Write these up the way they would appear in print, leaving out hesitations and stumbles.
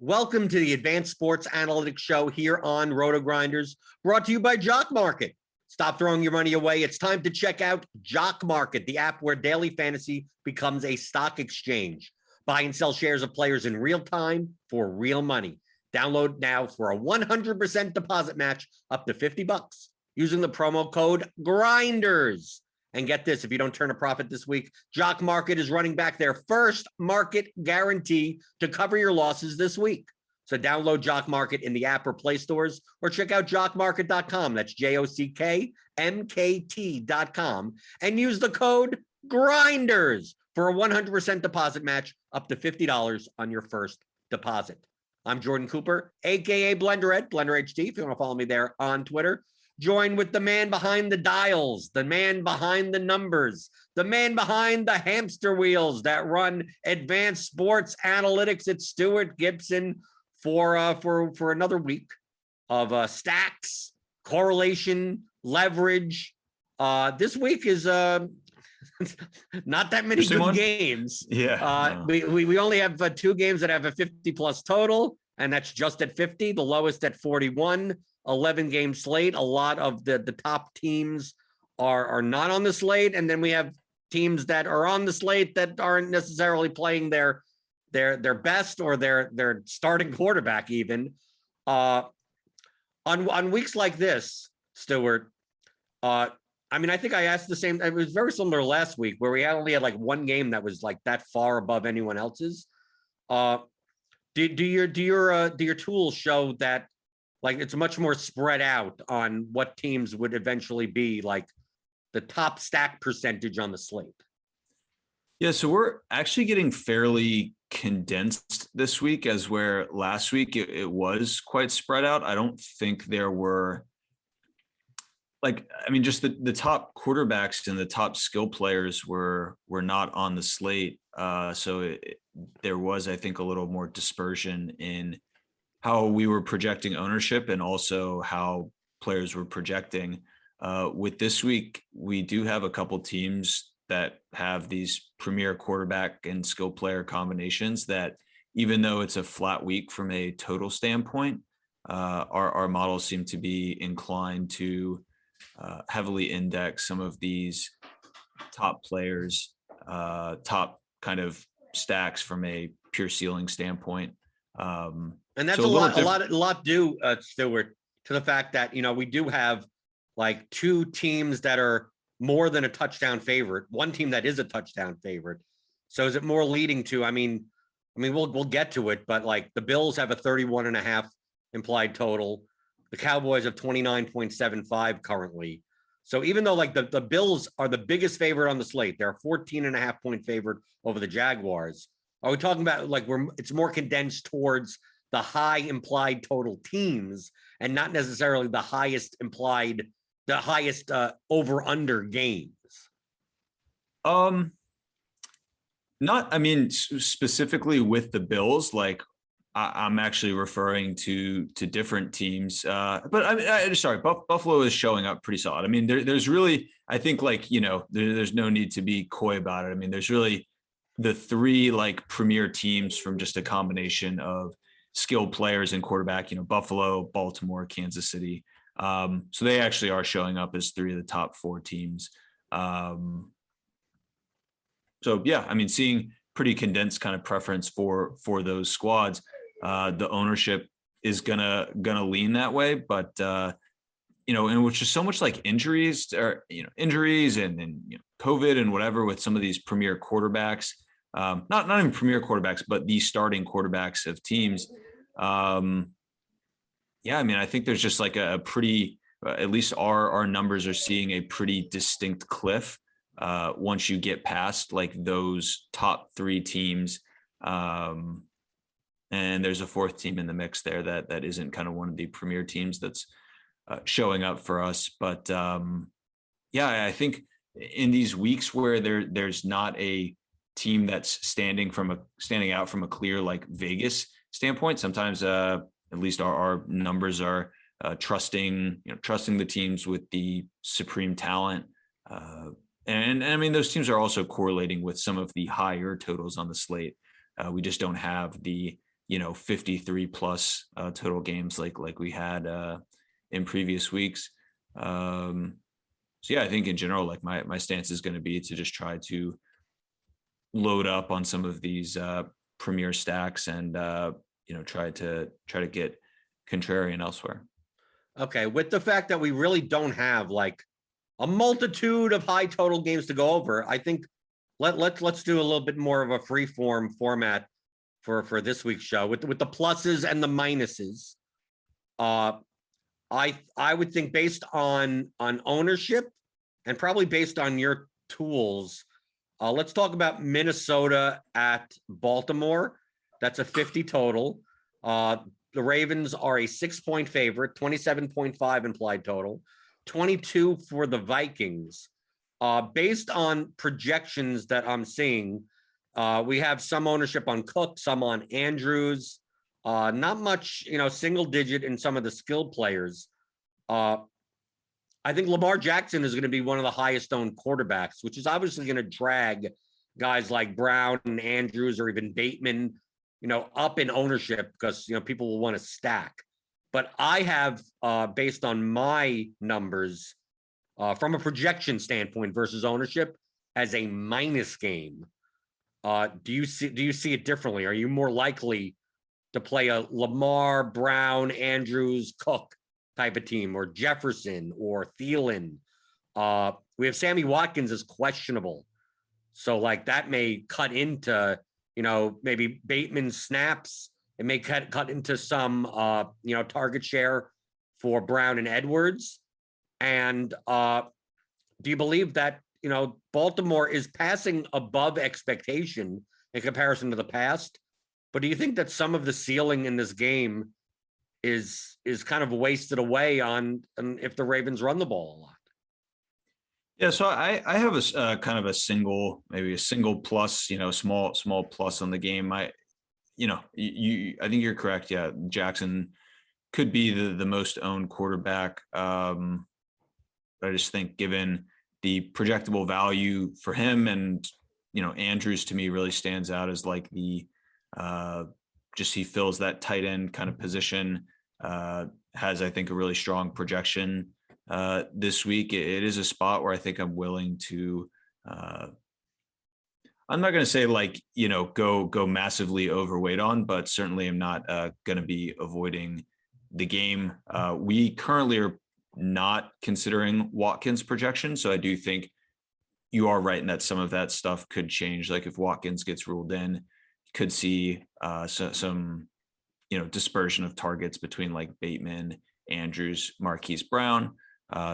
Welcome to the Advanced Sports Analytics Show here on RotoGrinders, brought to you by Jock Market. Stop throwing your money away. It's time to check out Jock Market, the app where daily fantasy becomes a stock exchange. Buy and sell shares of players in real time for real money. Download now for a 100% deposit match up to $50 using the promo code GRINDERS. And get this, if you don't turn a profit this week, Jock Market is running back their first market guarantee to cover your losses this week. So download Jock Market in the app or Play stores, or check out jockmarket.com. That's JOCKMKT.com, and use the code GRINDERS for a 100% deposit match up to $50 on your first deposit. I'm Jordan Cooper, aka BlenderEd, BlenderHD, if you want to follow me there on Twitter. Join with the man behind the dials, the man behind the numbers, the man behind the hamster wheels that run Advanced Sports Analytics. It's Stewart Gibson for another week of stacks, correlation, leverage. This week is not that many good games. Yeah. We only have two games that have a 50 plus total, and that's just at 50, the lowest at 41. 11 game slate. A lot of the top teams are not on the slate. And then we have teams that are on the slate that aren't necessarily playing their best or their starting quarterback even. On weeks like this, Stewart, I think I asked the same. It was very similar to last week where we only had like one game that was like that far above anyone else's. Do your tools show that like it's much more spread out on what teams would eventually be like the top stack percentage on the slate? Yeah, so we're actually getting fairly condensed this week, as where last week it was quite spread out. I don't think there were just the top quarterbacks and the top skill players were not on the slate. There was, I think, a little more dispersion in how we were projecting ownership and also how players were projecting. With this week, we do have a couple teams that have these premier quarterback and skill player combinations that, even though it's a flat week from a total standpoint, our models seem to be inclined to heavily index some of these top players, top kind of stacks from a pure ceiling standpoint. And that's a lot due, Stewart, to the fact that, we do have like two teams that are more than a touchdown favorite, one team that is a touchdown favorite. So is it more leading to, we'll get to it, but like the Bills have a 31.5 implied total. The Cowboys have 29.75 currently. So even though like the Bills are the biggest favorite on the slate, they're a 14.5 point favorite over the Jaguars. Are we talking about like it's more condensed towards the high implied total teams and not necessarily the highest over under games? Specifically with the Bills, like I'm actually referring to different teams. But sorry, Buffalo is showing up pretty solid. There's really, I think there's no need to be coy about it. There's really the three like premier teams from just a combination of skilled players and quarterback, Buffalo, Baltimore, Kansas City. So they actually are showing up as three of the top four teams. Seeing pretty condensed kind of preference for those squads. The ownership is gonna lean that way, but and which is so much like injuries and COVID and whatever with some of these premier quarterbacks, not even premier quarterbacks, but the starting quarterbacks of teams. I think there's just like a pretty, at least our numbers are seeing a pretty distinct cliff once you get past like those top three teams. And there's a fourth team in the mix there that isn't kind of one of the premier teams that's showing up for us. But I think in these weeks where there's not a team that's standing out from a clear like Vegas standpoint, sometimes at least our numbers are trusting the teams with the supreme talent. And I mean, those teams are also correlating with some of the higher totals on the slate. We just don't have the 53 plus total games like we had in previous weeks. I think in general, like my stance is going to be to just try to load up on some of these premier stacks and try to get contrarian elsewhere. Okay, with the fact that we really don't have like a multitude of high total games to go over, I think let's do a little bit more of a free form format for this week's show with the pluses and the minuses. I would think based on ownership and probably based on your tools, let's talk about Minnesota at Baltimore. That's a 50 total. The Ravens are a 6-point favorite, 27.5 implied total, 22 for the Vikings. Based on projections that I'm seeing, we have some ownership on Cook, some on Andrews, not much, single digit in some of the skilled players. I think Lamar Jackson is going to be one of the highest owned quarterbacks, which is obviously going to drag guys like Brown and Andrews or even Bateman, up in ownership because, people will want to stack. But I have, based on my numbers, from a projection standpoint versus ownership, as a minus game. Do you see it differently? Are you more likely to play a Lamar, Brown, Andrews, Cook type of team, or Jefferson or Thielen? We have Sammy Watkins as questionable. So like that may cut into, maybe Bateman's snaps. It may cut into some, target share for Brown and Edwards. And do you believe that, Baltimore is passing above expectation in comparison to the past? But do you think that some of the ceiling in this game is kind of wasted away on if the Ravens run the ball a lot? Yeah, so I have a kind of a single plus, small plus on the game. I think you're correct. Yeah, Jackson could be the most owned quarterback. I just think given the projectable value for him and, Andrews to me really stands out as like the he fills that tight end kind of position, has, I think, a really strong projection this week. It is a spot where I think I'm willing to, I'm not going to say go massively overweight on, but certainly I'm not going to be avoiding the game. We currently are not considering Watkins projection. So I do think you are right in that some of that stuff could change. Like if Watkins gets ruled in, could see some, dispersion of targets between like Bateman, Andrews, Marquise Brown.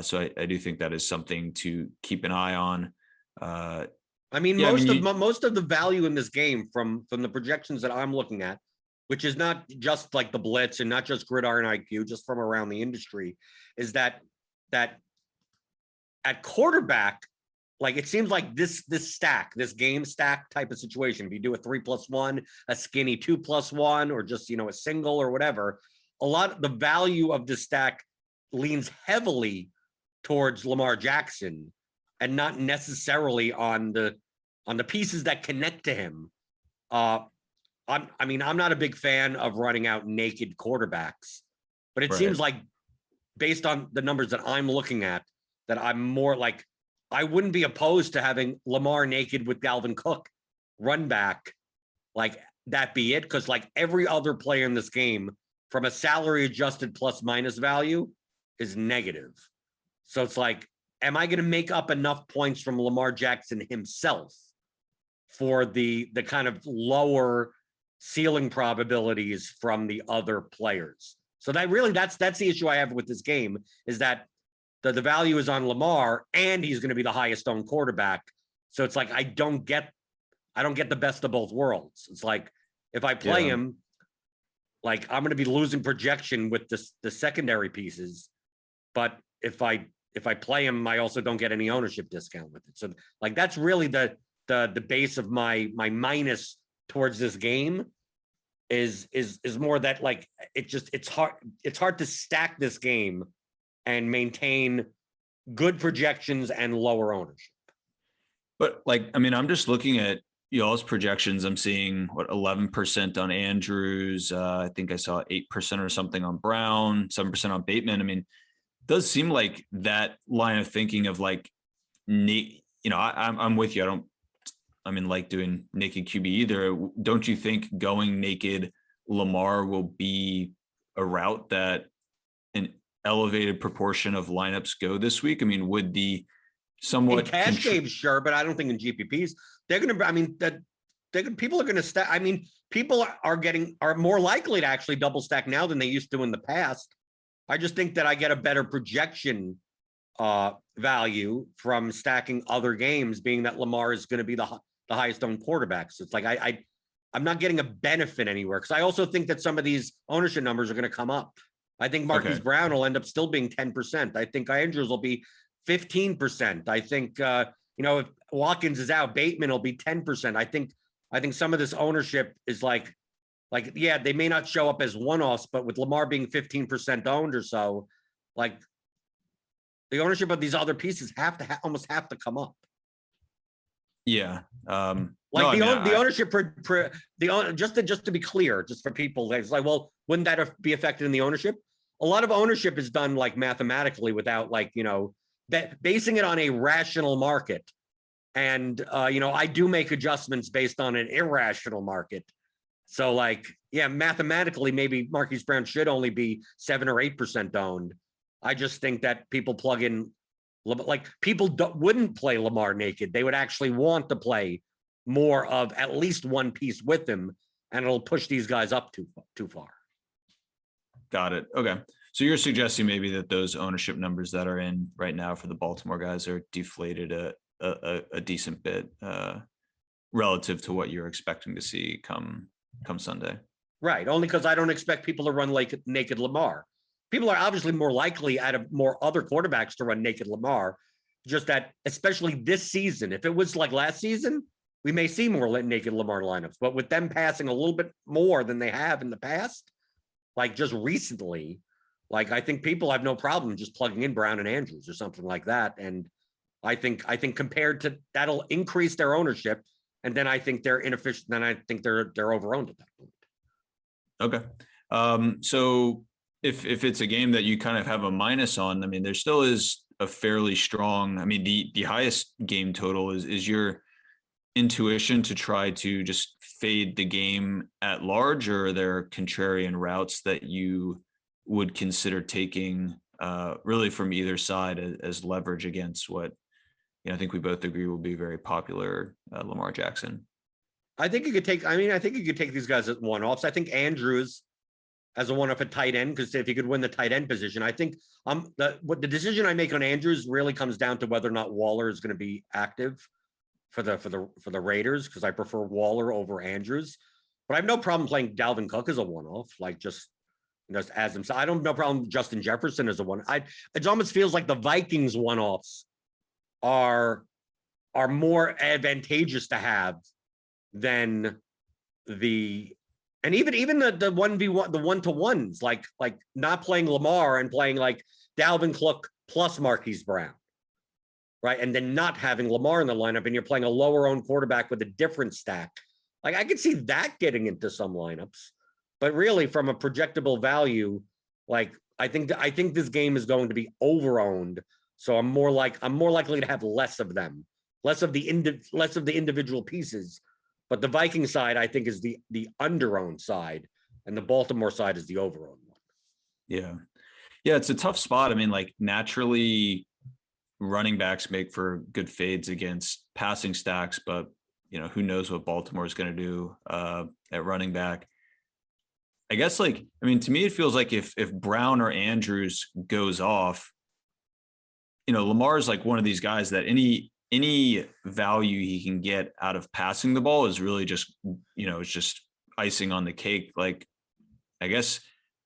So I do think that is something to keep an eye on. Most of the value in this game from the projections that I'm looking at, which is not just like the blitz and not just gridiron IQ, just from around the industry, is that at quarterback, like it seems like this game stack type of situation. If you do a 3+1, a skinny 2+1, or just a single or whatever, a lot of the value of this stack leans heavily towards Lamar Jackson and not necessarily on the pieces that connect to him. I'm not a big fan of running out naked quarterbacks, but it seems like based on the numbers that I'm looking at, that I'm more like, I wouldn't be opposed to having Lamar naked with Dalvin Cook run back, like that be it. Cause like every other player in this game from a salary adjusted plus minus value is negative. So it's like, am I going to make up enough points from Lamar Jackson himself for the kind of lower ceiling probabilities from the other players? So that's the issue I have with this game, is that the value is on Lamar and he's going to be the highest owned quarterback. So it's like, I don't get the best of both worlds. It's like, if I play him, like I'm going to be losing projection with the secondary pieces. But if I play him, I also don't get any ownership discount with it. So like that's really the base of my minus towards this game is more that like it's hard to stack this game and maintain good projections and lower ownership. But like, I mean, I'm just looking at y'all's projections. I'm seeing 11% on Andrews. I think I saw 8% or something on Brown, 7% on Bateman. I mean, it does seem like that line of thinking of like, I'm with you. I mean, like doing naked QB either. Don't you think going naked Lamar will be a route that an elevated proportion of lineups go this week? I mean, would the somewhat in cash games, sure, but I don't think in GPPs they're going to. I mean, people are going to stack. I mean, people are more likely to actually double stack now than they used to in the past. I just think that I get a better projection value from stacking other games, being that Lamar is going to be the highest owned quarterback. So it's like I'm not getting a benefit anywhere because I also think that some of these ownership numbers are going to come up. I think Marquise Brown will end up still being 10%. I think Andrews will be 15%. I think if Watkins is out, Bateman will be 10%. I think some of this ownership is like yeah, they may not show up as one-offs, but with Lamar being 15% owned or so, like the ownership of these other pieces almost have to come up. Yeah. The ownership just to be clear, just for people, it's like, well, wouldn't that be affected in the ownership? A lot of ownership is done like mathematically without like, basing it on a rational market. And, I do make adjustments based on an irrational market. So like, yeah, mathematically, maybe Marquise Brown should only be 7 or 8% owned. I just think that people plug in, like people wouldn't play Lamar naked. They would actually want to play more of at least one piece with him, and it'll push these guys up too far. Got it. Okay. So you're suggesting maybe that those ownership numbers that are in right now for the Baltimore guys are deflated a decent bit relative to what you're expecting to see come Sunday. Right. Only because I don't expect people to run like naked Lamar. People are obviously more likely out of more other quarterbacks to run naked Lamar. Just that, especially this season, if it was like last season, we may see more naked Lamar lineups. But with them passing a little bit more than they have in the past, like just recently, like I think people have no problem just plugging in Brown and Andrews or something like that. And I think compared to that'll increase their ownership. And then I think they're inefficient. Then I think they're overowned at that point. Okay. So if it's a game that you kind of have a minus on, I mean, there still is a fairly strong, I mean, the highest game total is your intuition to try to just fade the game at large, or are there contrarian routes that you would consider taking really from either side as leverage against what, I think we both agree will be very popular Lamar Jackson? I think you could take these guys at one-offs. I think Andrews as a one-off at tight end, because if you could win the tight end position, I think the decision I make on Andrews really comes down to whether or not Waller is going to be active for the Raiders, because I prefer Waller over Andrews. But I have no problem playing Dalvin Cook as a one-off, like just as himself. I don't have no problem with Justin Jefferson as a one. It almost feels like the Vikings one-offs are more advantageous to have than and even the 1v1, the 1-to-1s, like not playing Lamar and playing like Dalvin Cook plus Marquise Brown, right? And then not having Lamar in the lineup, and you're playing a lower owned quarterback with a different stack. Like I could see that getting into some lineups, but really from a projectable value, like I think this game is going to be over-owned. So I'm more likely to have less of them, less of the individual pieces. But the Viking side, I think, is the under-owned side, and the Baltimore side is the over-owned one. Yeah. Yeah, it's a tough spot. I mean, like naturally running backs make for good fades against passing stacks, but who knows what Baltimore is going to do at running back. I guess to me, it feels like if Brown or Andrews goes off, Lamar is like one of these guys that any value he can get out of passing the ball is really just, it's just icing on the cake. Like, I guess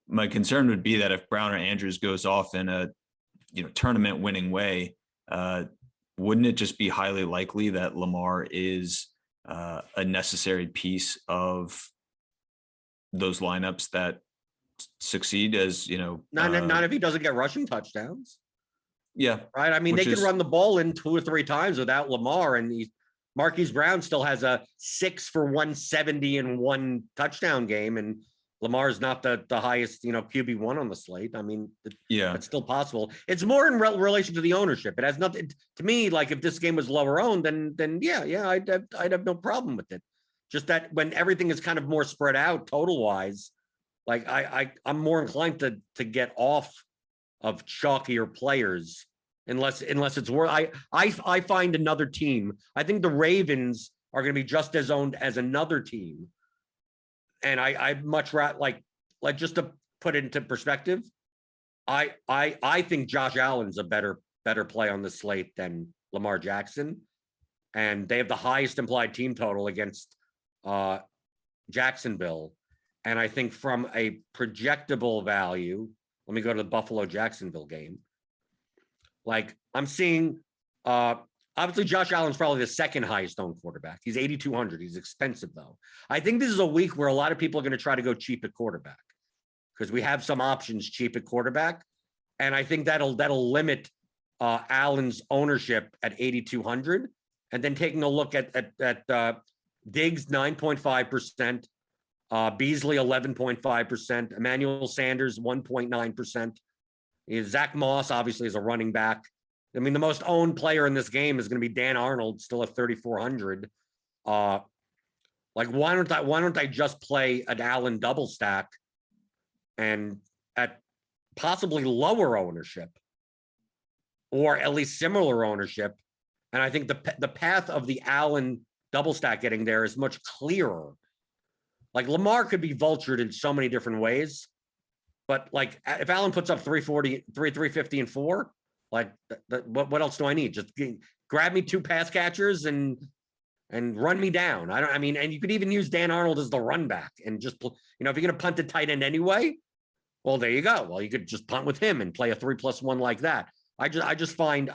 my concern would be that if Brown or Andrews goes off in a, tournament winning way, wouldn't it just be highly likely that Lamar is a necessary piece of those lineups that succeed, as not if he doesn't get rushing touchdowns. Yeah. Right. I mean, they can run the ball in 2 or 3 times without Lamar, and Marquise Brown still has a 6 for 170 and 1 touchdown game, and Lamar's not the highest, QB1 on the slate. I mean, it's still possible. It's more in relation to the ownership. It has nothing to me. Like, if this game was lower owned, then yeah, I'd have no problem with it. Just that when everything is kind of more spread out total wise, like I'm more inclined to get off of chalkier players unless it's worth. I find another team. I think the Ravens are going to be just as owned as another team. And I'd much rather, like just to put it into perspective, I think Josh Allen's a better play on the slate than Lamar Jackson. And they have the highest implied team total against Jacksonville. And I think from a projectable value, let me go to the Buffalo Jacksonville game. Like, I'm seeing, obviously Josh Allen's probably the second highest owned quarterback. He's 8,200. He's expensive though. I think this is a week where a lot of people are going to try to go cheap at quarterback because we have some options cheap at quarterback. And I think that'll limit Allen's ownership at 8,200. And then taking a look at Diggs, 9.5%, Beasley, 11.5%, Emmanuel Sanders, 1.9%. Zach Moss, obviously, is a running back. I mean, the most owned player in this game is going to be Dan Arnold, still at 3,400. Like, why don't I just play an Allen double stack and at possibly lower ownership or at least similar ownership? And I think the path of the Allen double stack getting there is much clearer. Like, Lamar could be vultured in so many different ways, but like, if Allen puts up 340, 350 and 4, like, what else do I need? Just grab me 2 pass catchers and run me down. And you could even use Dan Arnold as the run back and just, if you're going to punt a tight end anyway, well, there you go. Well, you could just punt with him and play a 3+1 like that. I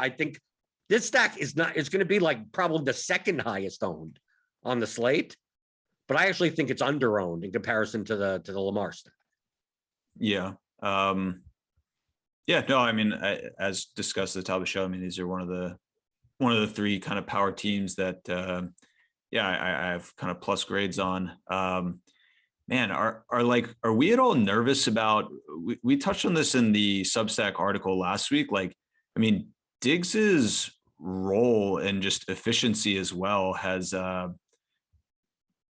think this stack it's going to be like probably the second highest owned on the slate, but I actually think it's under owned in comparison to the Lamar stack. Yeah. Yeah, no, I mean, as discussed at the top of the show, I mean, these are one of the 3 kind of power teams that, I have kind of plus grades on. Man, are we at all nervous about? We touched on this in the Substack article last week. Like, I mean, Diggs's role and just efficiency as well has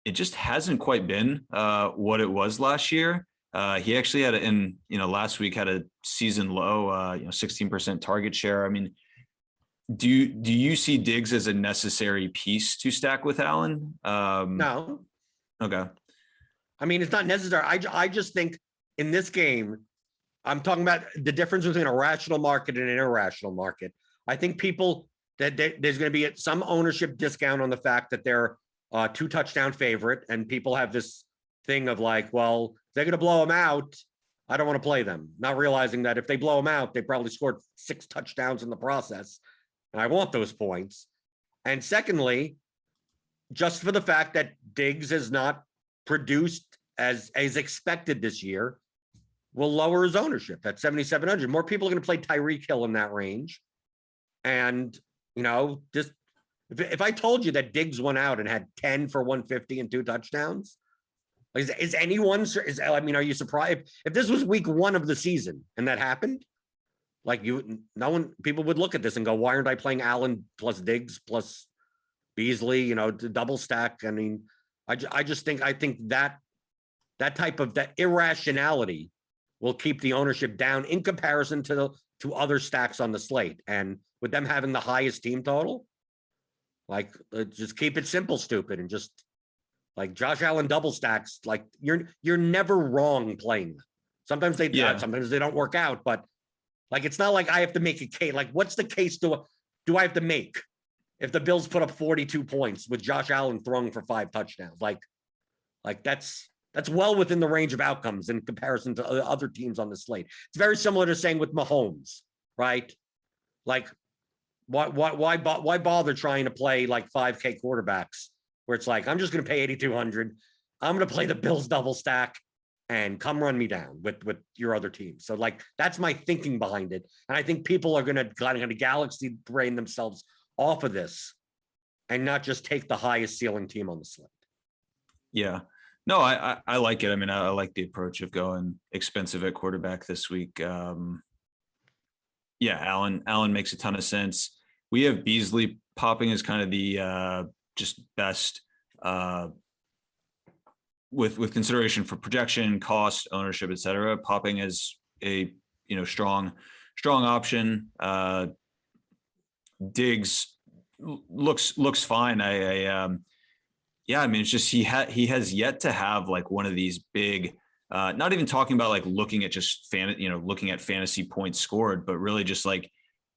it just hasn't quite been what it was last year. He actually had last week had a season low, 16% target share. I mean, do you see Diggs as a necessary piece to stack with Allen? No. Okay. I mean, it's not necessary. I just think in this game, I'm talking about the difference between a rational market and an irrational market. I think people that there's going to be some ownership discount on the fact that they're 2 touchdown favorite, and people have this thing of like, well, they're going to blow them out. I don't want to play them. Not realizing that if they blow them out, they probably scored 6 touchdowns in the process. And I want those points. And secondly, just for the fact that Diggs has not produced as expected this year, will lower his ownership at 7,700. More people are going to play Tyreek Hill in that range. And, just if I told you that Diggs went out and had 10 for 150 and 2 touchdowns, is anyone, are you surprised if this was week 1 of the season and that happened? Like, people would look at this and go, why aren't I playing Allen plus Diggs plus Beasley, to double stack? I mean, I think that type of that irrationality will keep the ownership down in comparison to other stacks on the slate. And with them having the highest team total, like, just keep it simple, stupid, and just like Josh Allen double stacks, like you're never wrong playing them. Sometimes sometimes they don't work out, but like, it's not like I have to make a case. Like, what's the case do I have to make if the Bills put up 42 points with Josh Allen throwing for 5 touchdowns? Like, Like that's well within the range of outcomes in comparison to other teams on the slate. It's very similar to saying with Mahomes, right? Like, why bother trying to play like 5K quarterbacks where it's like, I'm just going to pay 8,200. I'm going to play the Bills double stack and come run me down with your other team. So like, that's my thinking behind it. And I think people are going to galaxy brain themselves off of this and not just take the highest ceiling team on the slate. Yeah. No, I like it. I mean, I like the approach of going expensive at quarterback this week. Yeah, Allen makes a ton of sense. We have Beasley popping as kind of the just best with consideration for projection, cost, ownership, et cetera, popping as a strong option. Diggs looks fine. I mean, it's just he has yet to have like one of these big, not even talking about like looking at just looking at fantasy points scored, but really just like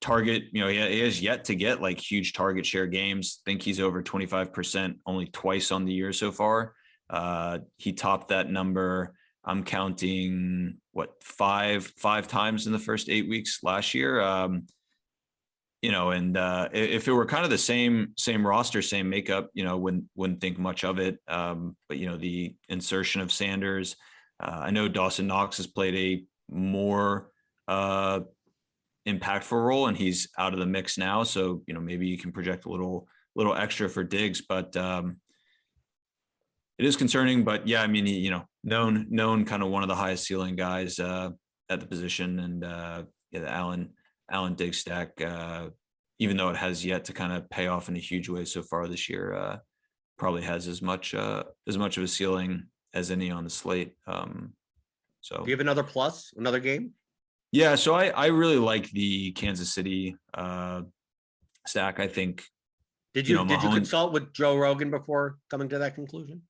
target, he has yet to get like huge target share games. I think he's over 25% only twice on the year so far. He topped that number. I'm counting five times in the first 8 weeks last year. If it were kind of the same roster, same makeup, wouldn't think much of it. But the insertion of Sanders, I know Dawson Knox has played a more impactful role, and he's out of the mix now. So maybe you can project a little extra for Diggs, but it is concerning. But yeah, I mean, known kind of one of the highest ceiling guys at the position, and the Allen Diggs stack, even though it has yet to kind of pay off in a huge way so far this year, probably has as much of a ceiling as any on the slate. So do you have another game? Yeah, so I really like the Kansas City stack. I think. Did you consult with Joe Rogan before coming to that conclusion?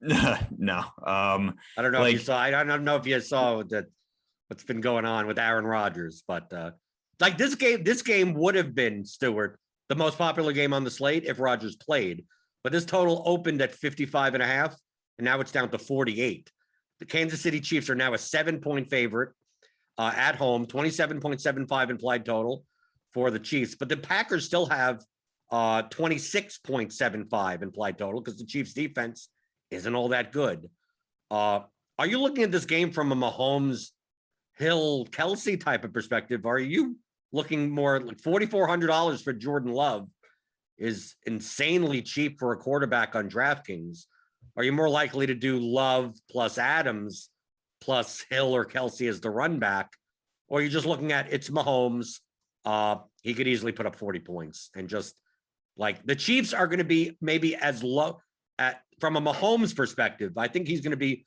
No. I don't know if you saw. I don't know if you saw that what's been going on with Aaron Rodgers, but like this game would have been, Stewart, the most popular game on the slate if Rodgers played. But this total opened at 55.5, and now it's down to 48. The Kansas City Chiefs are now a 7-point favorite at home, 27.75 implied total for the Chiefs. But the Packers still have 26.75 implied total because the Chiefs defense isn't all that good. Are you looking at this game from a Mahomes, Hill, Kelsey type of perspective? Are you looking more like $4,400 for Jordan Love is insanely cheap for a quarterback on DraftKings? Are you more likely to do Love plus Adams plus Hill or Kelsey as the run back? Or are you just looking at it's Mahomes? He could easily put up 40 points, and just like the Chiefs are going to be maybe as low from a Mahomes perspective. I think he's going to be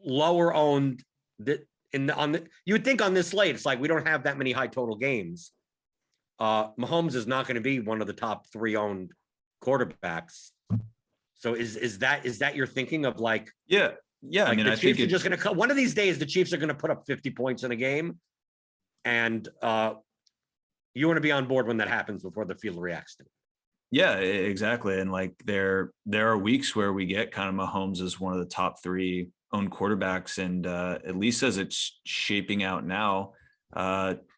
lower owned you would think on this slate, it's like we don't have that many high total games. Mahomes is not going to be one of the top 3 owned quarterbacks. So is that your thinking of like? Yeah. Like I mean, the Chiefs are just going to one of these days, the Chiefs are going to put up 50 points in a game, and you want to be on board when that happens before the field reacts to it. Yeah, exactly. And like there are weeks where we get kind of Mahomes as one of the top 3 owned quarterbacks, and at least as it's shaping out now,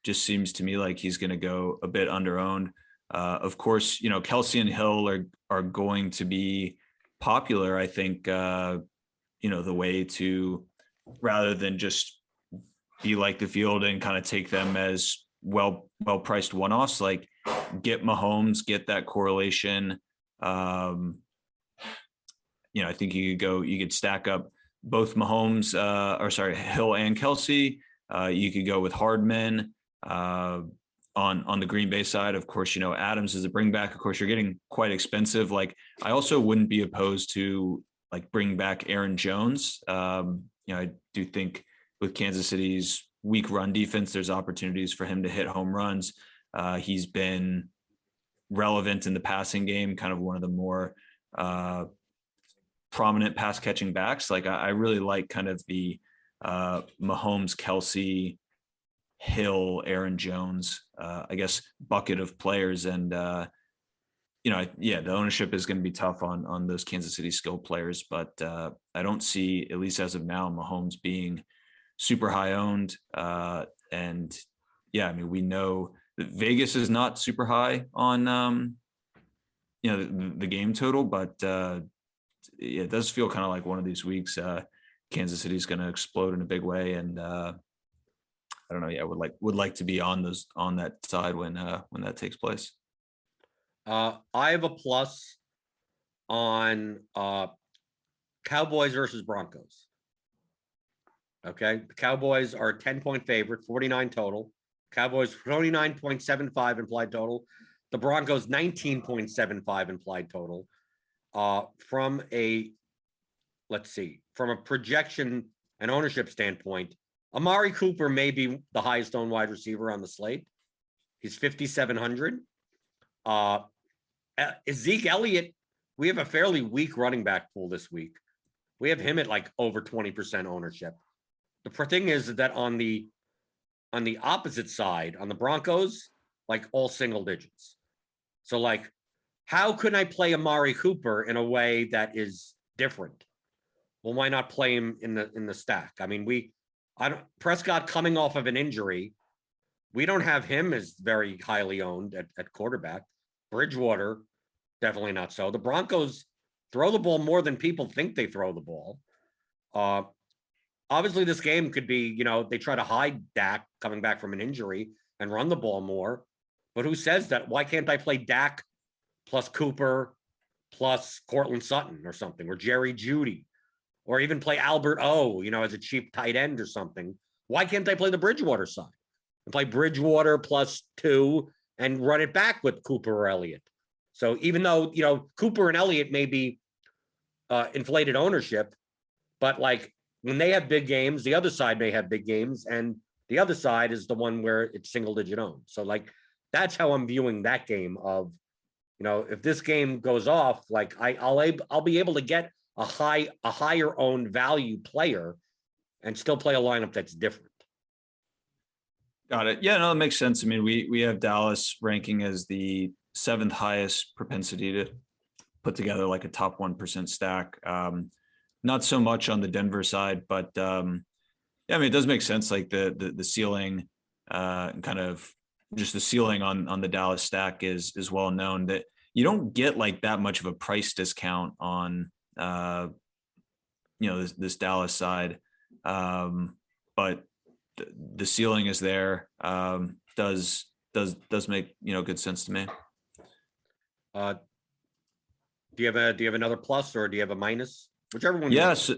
just seems to me like he's going to go a bit under owned. Of course, Kelsey and Hill are going to be popular. I think the way to, rather than just be like the field and kind of take them as well priced one-offs, like get Mahomes, get that correlation. I think you could stack up both Mahomes, Hill and Kelsey. You could go with Hardman on the Green Bay side. Of course, Adams is a bring back. Of course, you're getting quite expensive. Like I also wouldn't be opposed to like bring back Aaron Jones. I do think with Kansas City's weak run defense, there's opportunities for him to hit home runs. He's been relevant in the passing game, kind of one of the more prominent pass catching backs. Like I really like kind of the Mahomes, Kelsey, Hill, Aaron Jones, I guess bucket of players. And the ownership is going to be tough on those Kansas City skill players, but I don't see, at least as of now, Mahomes being super high owned. And yeah, I mean, we know that Vegas is not super high on, the game total, but it does feel kind of like one of these weeks, Kansas City is going to explode in a big way. And I don't know. Yeah, would like to be on that side when that takes place. I have a plus on Cowboys versus Broncos. Okay. The Cowboys are a 10-point favorite, 49 total. Cowboys 29.75 implied total. The Broncos 19.75 implied total. From a projection and ownership standpoint, Amari Cooper may be the highest owned wide receiver on the slate. He's 5,700. Zeke Elliott, we have a fairly weak running back pool this week. We have him at like over 20% ownership. The thing is that on the opposite side, on the Broncos, like all single digits. So like, how can I play Amari Cooper in a way that is different? Well, why not play him in the stack? I mean, Prescott coming off of an injury. We don't have him as very highly owned at quarterback. Bridgewater, definitely not so. The Broncos throw the ball more than people think they throw the ball. Obviously, this game could be, they try to hide Dak coming back from an injury and run the ball more. But who says that? Why can't I play Dak plus Cooper plus Cortland Sutton or something, or Jerry Jeudy, or even play Albert O, as a cheap tight end or something? Why can't I play the Bridgewater side and play Bridgewater plus 2 and run it back with Cooper or Elliott? So even though, Cooper and Elliott may be inflated ownership, but like when they have big games, the other side may have big games, and the other side is the one where it's single digit owned. So like, that's how I'm viewing that game of, if this game goes off, like I'll be able to get a higher owned value player and still play a lineup that's different. Got it. Yeah, no, that makes sense. I mean, we have Dallas ranking as the 7th highest propensity to put together like a top 1% stack. Not so much on the Denver side, but yeah, I mean, it does make sense. Like the ceiling, kind of just the ceiling on the Dallas stack is well known, that you don't get like that much of a price discount on this Dallas side, but the ceiling is there. Does make good sense to me. Do you have another plus, or do you have a minus? Whichever one. Yes.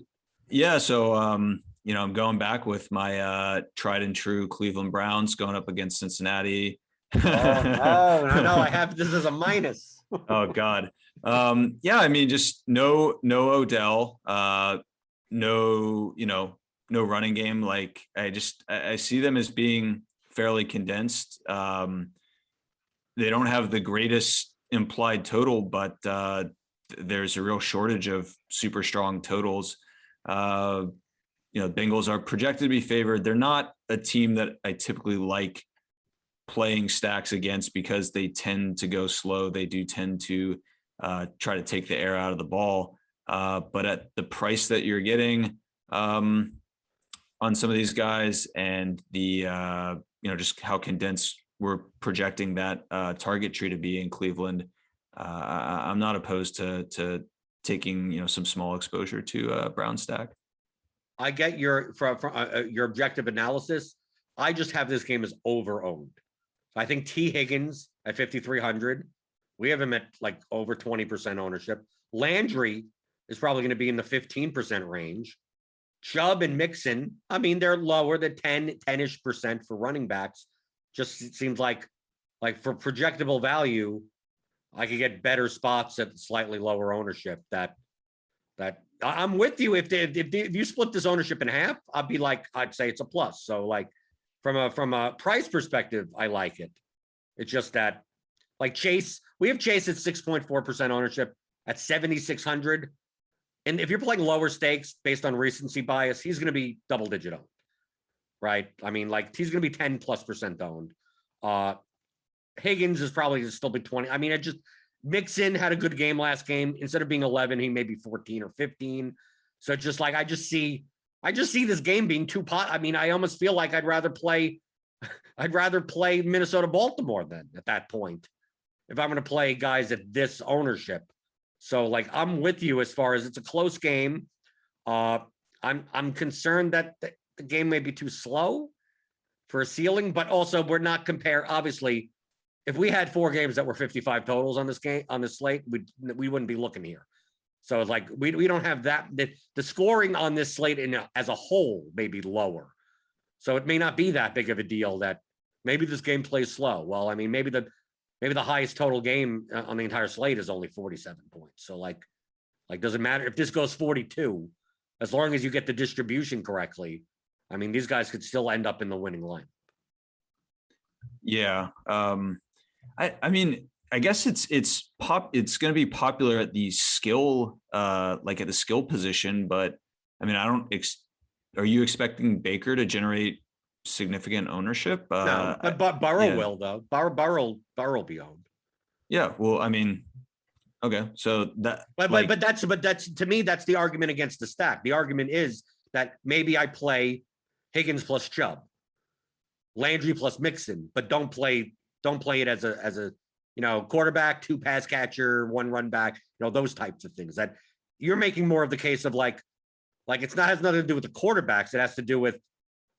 Yeah. So I'm going back with my tried and true Cleveland Browns going up against Cincinnati. No, I have this as a minus. Oh God. Yeah, I mean, just no Odell, no running game. Like I see them as being fairly condensed. They don't have the greatest implied total, but there's a real shortage of super strong totals. Bengals are projected to be favored. They're not a team that I typically like playing stacks against because they tend to go slow. They do tend to try to take the air out of the ball. But at the price that you're getting on some of these guys, and the just how condensed we're projecting that target tree to be in Cleveland, I'm not opposed to taking some small exposure to Brown stack. I get your objective analysis. I just have this game as over owned. I think T. Higgins at 5,300. We have him at like over 20% ownership. Landry is probably going to be in the 15% range. Chubb and Mixon, I mean, they're lower than 10-ish% for running backs. Just seems like for projectable value, I could get better spots at slightly lower ownership. That I'm with you. If you split this ownership in half, I'd say it's a plus. So like from a price perspective, I like it. It's just that like Chase, we have Chase at 6.4% ownership at 7,600. And if you're playing lower stakes based on recency bias, he's going to be double digit owned, right? I mean, like he's going to be 10+% owned. Higgins is probably still be 20. I mean, Mixon had a good game last game. Instead of being 11, he may be 14 or 15. So just like, I just see this game being too pot. I mean, I almost feel like I'd rather play Minnesota Baltimore then at that point, if I'm going to play guys at this ownership. So like, I'm with you as far as it's a close game. I'm concerned that the game may be too slow for a ceiling, but also we're not obviously, if we had 4 games that were 55 totals on this slate, we wouldn't be looking here. So like, we don't have that. The scoring on this slate as a whole may be lower. So it may not be that big of a deal that maybe this game plays slow. Well, I mean, maybe the highest total game on the entire slate is only 47 points. So like, doesn't matter if this goes 42, as long as you get the distribution correctly. I mean, these guys could still end up in the winning line. Yeah. I mean, I guess it's going to be popular at the skill, like at the skill position, but I mean, are you expecting Baker to generate significant ownership? No, but Burrow will though. Burrow will be owned. Yeah. Well, I mean, okay. So that, but that's to me, that's the argument against the stack. The argument is that maybe I play Higgins plus Chubb, Landry plus Mixon, but don't play it as a quarterback, 2 pass catcher, 1 run back, those types of things. That you're making more of the case of like has nothing to do with the quarterbacks. It has to do with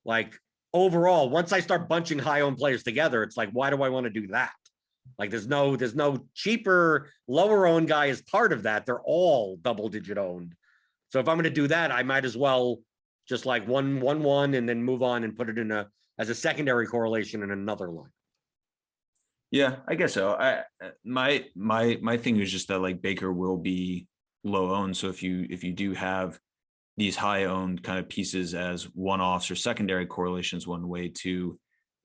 like overall, once I start bunching high owned players together, it's like, why do I want to do that? Like there's no cheaper, lower owned guy as part of that. They're all double digit owned. So if I'm going to do that, I might as well just like 1-1 and then move on and put it as a secondary correlation in another line. Yeah, I guess so. My thing is just that like Baker will be low owned. So if you do have these high owned kind of pieces as one-offs or secondary correlations, one way to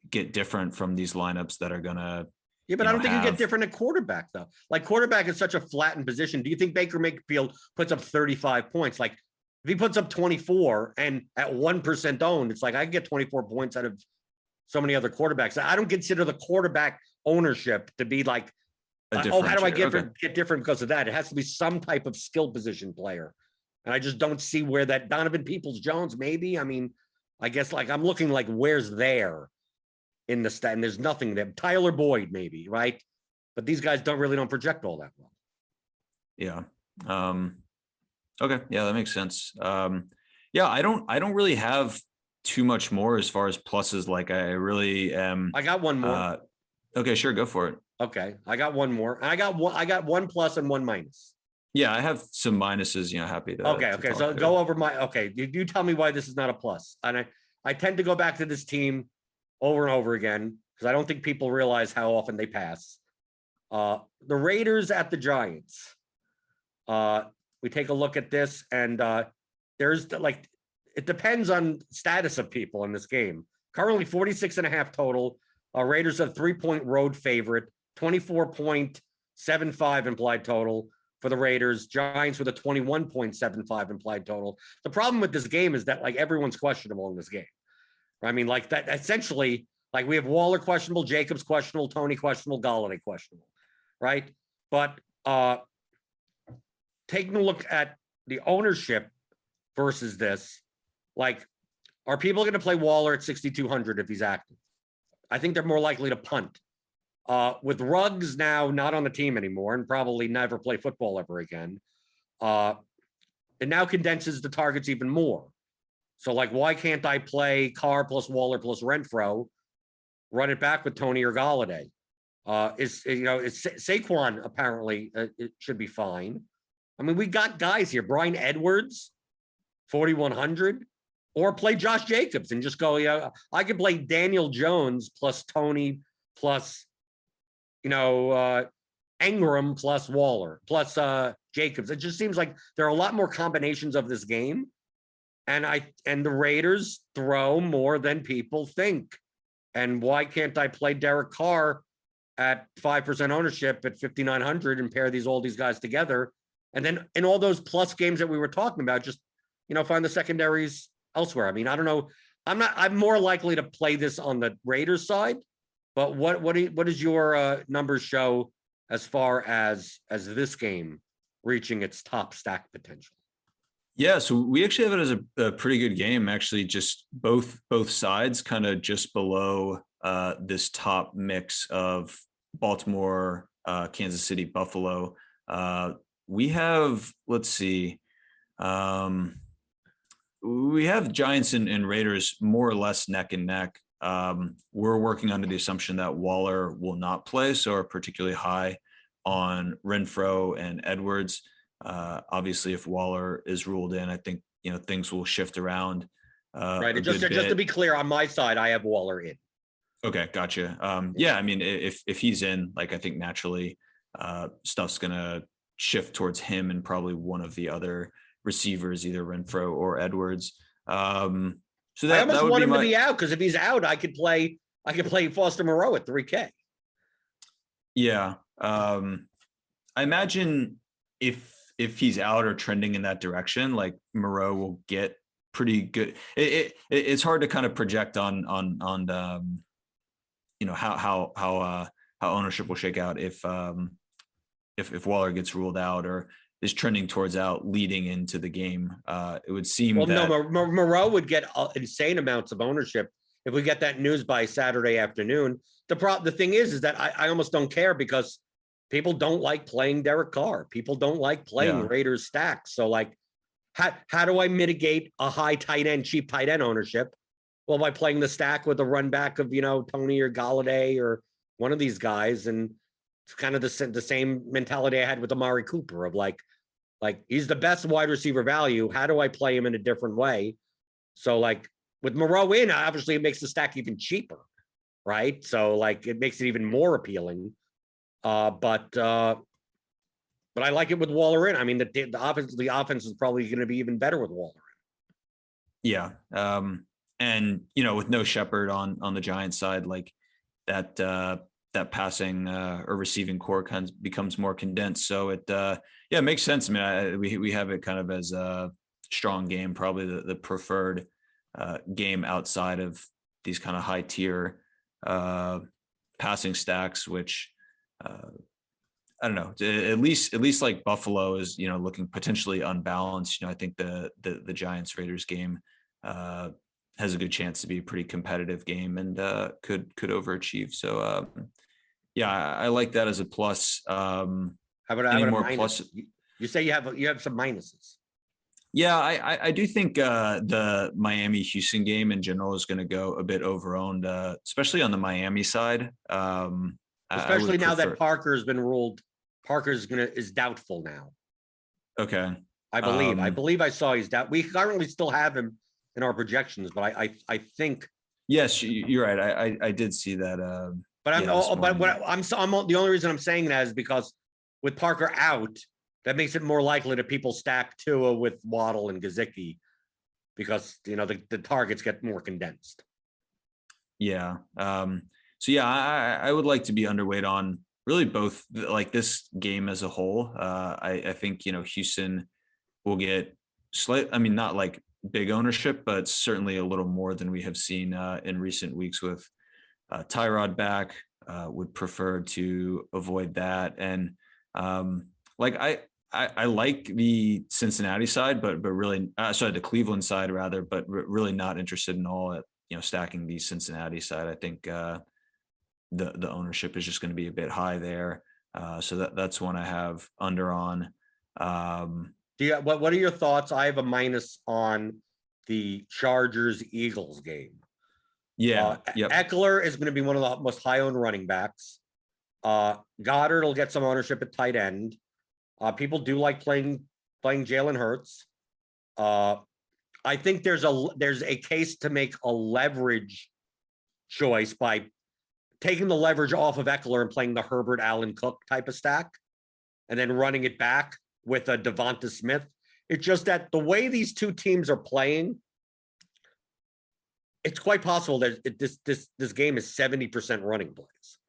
get different from these lineups that are gonna. Yeah, but I don't think you get different at quarterback though. Like quarterback is such a flattened position. Do you think Baker Mayfield puts up 35 points? Like if he puts up 24 and at 1% owned, it's like I can get 24 points out of so many other quarterbacks. I don't consider the quarterback ownership to be like, how do I get different because of that? It has to be some type of skill position player. And I just don't see where that Donovan Peoples-Jones, maybe. I mean, I guess like I'm looking like where's there in the stat, and there's nothing there. Tyler Boyd, maybe, right? But these guys don't project all that well. Yeah. Okay. Yeah, that makes sense. Yeah, I don't really have too much more as far as pluses. Like I really am. I got one more. Okay, sure, go for it. Okay, I got one more. I got 1 plus and 1 minus. Yeah, I have some minuses, happy to. Okay. So go over you tell me why this is not a plus. And I tend to go back to this team over and over again because I don't think people realize how often they pass. The Raiders at the Giants. We take a look at this and there's it depends on status of people in this game. Currently 46.5 total. Raiders a 3-point road favorite, 24.75 implied total for the Raiders. Giants with a 21.75 implied total. The problem with this game is that like everyone's questionable in this game. I mean, like that essentially, like we have Waller questionable, Jacobs questionable, Tony questionable, Golladay questionable, right? But taking a look at the ownership versus this, like, are people going to play Waller at 6,200 if he's active? I think they're more likely to punt. With Ruggs now not on the team anymore and probably never play football ever again, it now condenses the targets even more. So, like, why can't I play Carr plus Waller plus Renfro, run it back with Tony or Golladay? It's Saquon apparently it should be fine. I mean, we got guys here. Bryan Edwards, 4,100. Or play Josh Jacobs and just go, I could play Daniel Jones plus Tony plus, Engram plus Waller plus Jacobs. It just seems like there are a lot more combinations of this game. And the Raiders throw more than people think. And why can't I play Derek Carr at 5% ownership at 5,900 and pair all these guys together? And then in all those plus games that we were talking about, just, find the secondaries elsewhere. I mean, I don't know. I'm more likely to play this on the Raiders side, but what does your numbers show as far as this game reaching its top stack potential? Yeah, so we actually have it as a pretty good game. Actually, just both sides kind of just below this top mix of Baltimore, Kansas City, Buffalo. We have, let's see, we have Giants and Raiders more or less neck and neck. We're working under the assumption that Waller will not play, so are particularly high on Renfro and Edwards. Obviously, if Waller is ruled in, I think things will shift around. Right. And just to be clear, on my side, I have Waller in. Okay, gotcha. Yeah, I mean, if he's in, like, I think naturally stuff's gonna shift towards him and probably one of the other receivers, either Renfro or Edwards. So that, I almost that would want be him my, to be out, because if he's out, I could play Foster Moreau at 3K. Yeah. I imagine if he's out or trending in that direction, like Moreau will get pretty good. It's hard to kind of project on how ownership will shake out if Waller gets ruled out or is trending towards out leading into the game. It would seem that Moreau would get insane amounts of ownership if we get that news by Saturday afternoon. The thing is that I almost don't care, because people don't like playing Derek Carr. People don't like playing Raiders stacks. So, like, how do I mitigate a high tight end, cheap tight end ownership? Well, by playing the stack with a run back of, Tony or Galladay or one of these guys. And it's kind of the same mentality I had with Amari Cooper of like he's the best wide receiver value. How do I play him in a different way? So, like, with Moreau in, obviously it makes the stack even cheaper, right? So, like, it makes it even more appealing. But I like it with Waller in. I mean, the offense is probably going to be even better with Waller in. Yeah. And with no Shepard on the Giants side, like that passing or receiving core kind of becomes more condensed. So it makes sense. I mean, we have it kind of as a strong game, probably the preferred game outside of these kind of high tier passing stacks, which I don't know, at least like Buffalo is, looking potentially unbalanced. I think the Giants Raiders game has a good chance to be a pretty competitive game and could overachieve. So I like that as a plus. How about more plus? You say you have some minuses. Yeah, I do think the Miami Houston game in general is going to go a bit overowned, especially on the Miami side. Especially now that Parker has been ruled. Is doubtful now. Okay. I believe I saw he's doubt. We currently still have him in our projections, but I think. Yes, you're right. I did see that. But the only reason I'm saying that is because with Parker out, that makes it more likely that people stack Tua with Waddle and Gesicki, because the targets get more condensed. Yeah. So I would like to be underweight on really both, like this game as a whole. I think Houston will get not like big ownership, but certainly a little more than we have seen in recent weeks with Tyrod back. Would prefer to avoid that. And I like the Cincinnati side, but really the Cleveland side rather, but really not interested in all at stacking the Cincinnati side. I think the ownership is just going to be a bit high there. So that's one I have under on. What are your thoughts? I have a minus on the Chargers Eagles game. Yeah. Eckler is going to be one of the most high owned running backs. Goddard will get some ownership at tight end. People do like playing Jalen Hurts. I think there's a case to make a leverage choice by taking the leverage off of Eckler and playing the Herbert Allen Cook type of stack, and then running it back with a Devonta Smith. It's just that the way these two teams are playing, it's quite possible that this game is 70% running plays.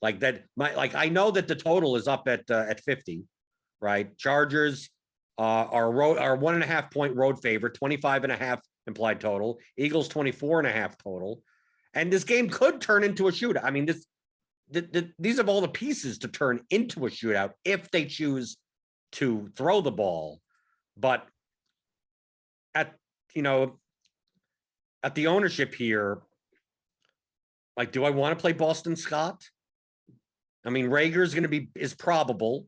Like that, I know that the total is up at 50, right? Chargers are 1.5 point road favorite, 25.5 implied total. Eagles 24.5 total. And this game could turn into a shootout. I mean, these have all the pieces to turn into a shootout if they choose to throw the ball. But at the ownership here, like, do I want to play Boston Scott? I mean, Rager is probable.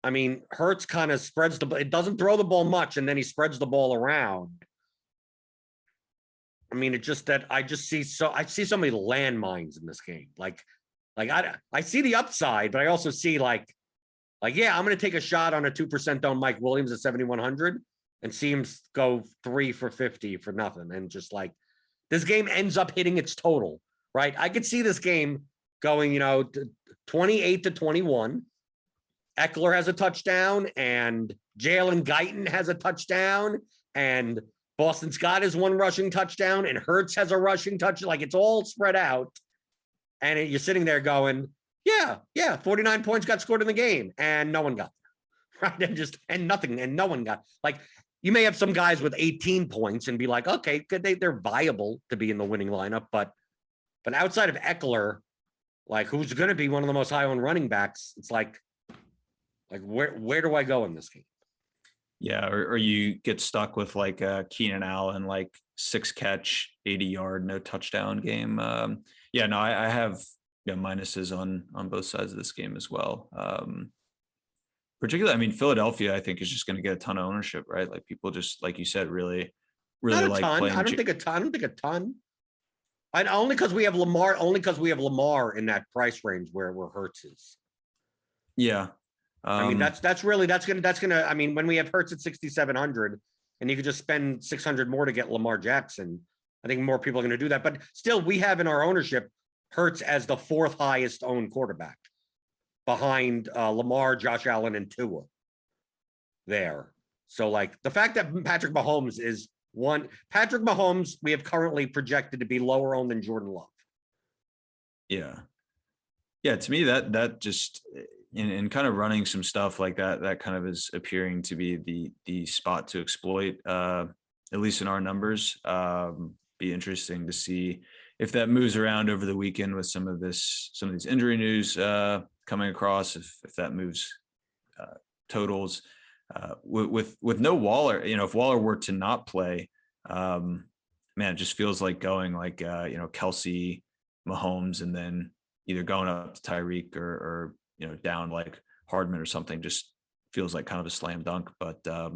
I mean, Hurts kind of spreads it doesn't throw the ball much, and then he spreads the ball around. I mean, I see so many landmines in this game. Like I see the upside, but I also see like, yeah, I'm going to take a shot on a 2% on Mike Williams at 7,100 and see him go 3 for 50 for nothing. And just like, this game ends up hitting its total, right? I could see this game going, 28-21. Eckler has a touchdown, and Jalen Guyton has a touchdown, and Boston Scott has one rushing touchdown, and Hurts has a rushing touchdown. Like, it's all spread out. And you're sitting there going, yeah, 49 points got scored in the game, and no one got there, right? And no one got, like, you may have some guys with 18 points and be like, okay, they're viable to be in the winning lineup, but outside of Eckler, like, who's going to be one of the most high-owned running backs, it's like where do I go in this game? Yeah, or you get stuck with like Keenan Allen, like 6 catch, 80-yard, no touchdown game. I have minuses on both sides of this game as well. Particularly, I mean, Philadelphia, I think, is just going to get a ton of ownership, right? Like, people just, like you said, really like playing. I don't think a ton. Only because we have Lamar. Only because we have Lamar in that price range where Hurts is. Yeah. I mean, that's gonna. I mean, when we have Hurts at 6,700, and you could just spend 600 more to get Lamar Jackson, I think more people are going to do that. But still, we have in our ownership Hurts as the 4th highest owned quarterback, behind Lamar, Josh Allen, and Tua. There, so like the fact that Patrick Mahomes we have currently projected to be lower owned than Jordan Love. Yeah. To me, that just. In kind of running some stuff like that kind of is appearing to be the spot to exploit, at least in our numbers. Be interesting to see if that moves around over the weekend with some of these injury news coming across. If that moves totals with no Waller, if Waller were to not play, man, it just feels like going like Kelsey, Mahomes, and then either going up to Tyreek or down like Hardman or something. Just feels like kind of a slam dunk. But that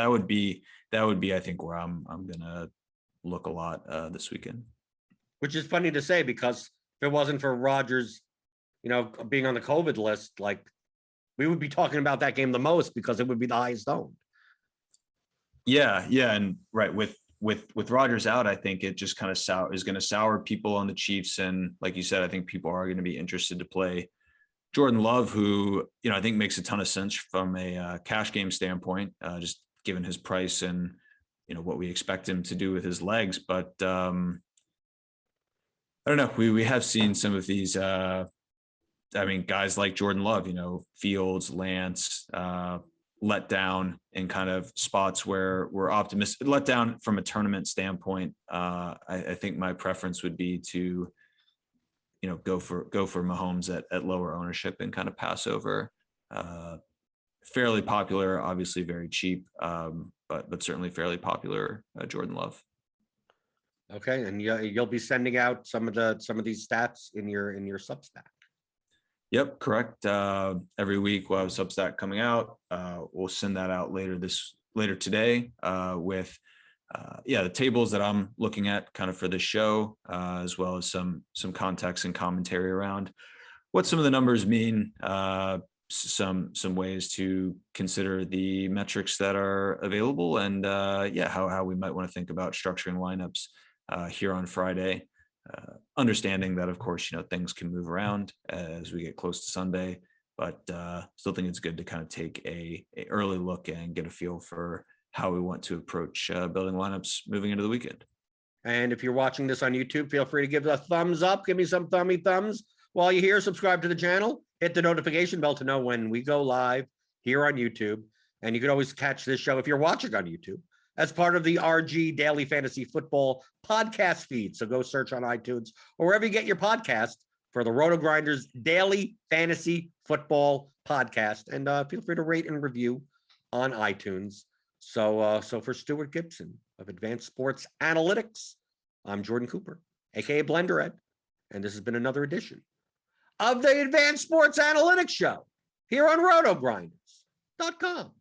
would be I think where I'm gonna look a lot this weekend. Which is funny to say, because if it wasn't for Rodgers, being on the COVID list, like, we would be talking about that game the most because it would be the highest owned. Yeah, and right with Rodgers out, I think it just kind of is going to sour people on the Chiefs. And like you said, I think people are going to be interested to play Jordan Love, who, I think makes a ton of sense from a cash game standpoint, just given his price and, what we expect him to do with his legs. But I don't know. We have seen some of these, guys like Jordan Love, Fields, Lance, let down in kind of spots where we're optimistic, let down from a tournament standpoint. I think my preference would be to, go for Mahomes at lower ownership and kind of pass over. Fairly popular, obviously very cheap, but certainly fairly popular Jordan Love. Okay, and you'll be sending out some of these stats in your Substack. Yep, correct. Every week we'll have Substack coming out. We'll send that out later today with the tables that I'm looking at kind of for this show, as well as some context and commentary around what some of the numbers mean, some ways to consider the metrics that are available, and how we might want to think about structuring lineups here on Friday. Understanding that, of course, things can move around as we get close to Sunday, but still think it's good to kind of take a early look and get a feel for how we want to approach building lineups moving into the weekend. And if you're watching this on YouTube, feel free to give a thumbs up. Give me some thumbs. While you're here, subscribe to the channel. Hit the notification bell to know when we go live here on YouTube. And you can always catch this show if you're watching on YouTube. as part of the RG Daily Fantasy Football podcast feed. So go search on iTunes or wherever you get your podcast for the RotoGrinders Daily Fantasy Football podcast. And feel free to rate and review on iTunes. So for Stewart Gibson of Advanced Sports Analytics, I'm Jordan Cooper, aka Blender Ed, and this has been another edition of the Advanced Sports Analytics Show here on RotoGrinders.com.